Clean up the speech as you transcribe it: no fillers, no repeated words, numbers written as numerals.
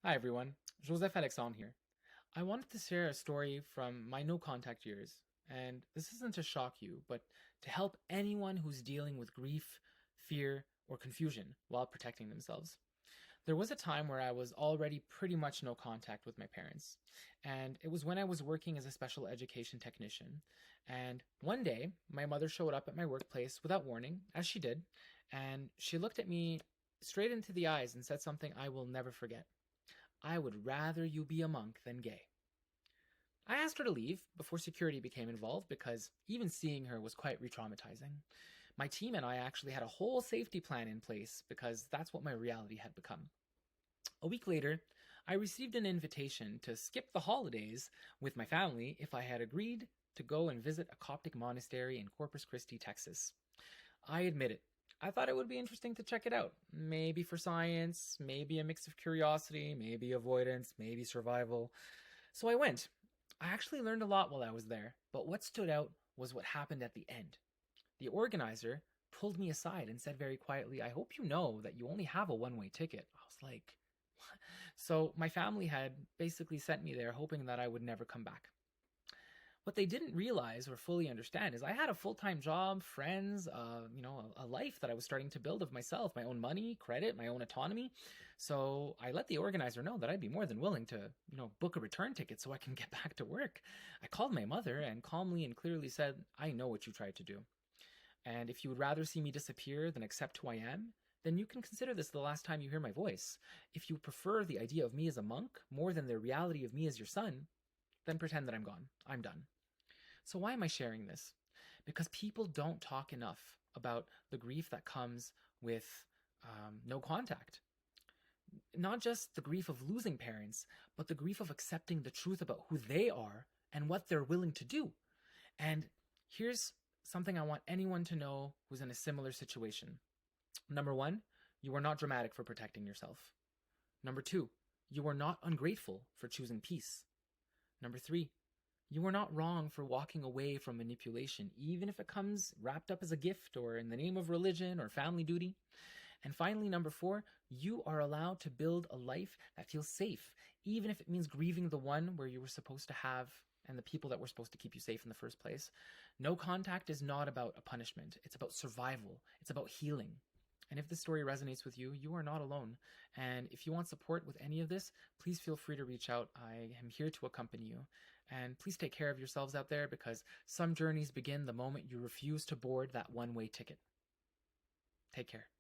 Hi everyone, Joseph-Alexandre here. I wanted to share a story from my no contact years, and this isn't to shock you, but to help anyone who's dealing with grief, fear, or confusion while protecting themselves. There was a time where I was already pretty much no contact with my parents, and it was when I was working as a special education technician. And one day, my mother showed up at my workplace without warning, as she did, and she looked at me straight into the eyes and said something I will never forget. I would rather you be a monk than gay. I asked her to leave before security became involved because even seeing her was quite re traumatizing. My team and I actually had a whole safety plan in place because that's what my reality had become. A week later, I received an invitation to skip the holidays with my family if I had agreed to go and visit a Coptic monastery in Corpus Christi, Texas. I admit it. I thought it would be interesting to check it out. Maybe for science, maybe a mix of curiosity, maybe avoidance, maybe survival. So I went. I actually learned a lot while I was there, but what stood out was what happened at the end. The organizer pulled me aside and said very quietly, "I hope you know that you only have a one-way ticket." I was like, what? So my family had basically sent me there hoping that I would never come back. What they didn't realize or fully understand is I had a full-time job, friends, a life that I was starting to build of myself, my own money, credit, my own autonomy. So I let the organizer know that I'd be more than willing to, book a return ticket so I can get back to work. I called my mother and calmly and clearly said, "I know what you tried to do. And if you would rather see me disappear than accept who I am, then you can consider this the last time you hear my voice. If you prefer the idea of me as a monk more than the reality of me as your son, then pretend that I'm gone. I'm done." So why am I sharing this? Because people don't talk enough about the grief that comes with no contact. Not just the grief of losing parents, but the grief of accepting the truth about who they are and what they're willing to do. And here's something I want anyone to know who's in a similar situation. Number one, you are not dramatic for protecting yourself. Number two, you are not ungrateful for choosing peace. Number three, you are not wrong for walking away from manipulation, even if it comes wrapped up as a gift or in the name of religion or family duty. And finally, number four, you are allowed to build a life that feels safe, even if it means grieving the one where you were supposed to have and the people that were supposed to keep you safe in the first place. No contact is not about a punishment. It's about survival. It's about healing. And if this story resonates with you, you are not alone. And if you want support with any of this, please feel free to reach out. I am here to accompany you. And please take care of yourselves out there because some journeys begin the moment you refuse to board that one-way ticket. Take care.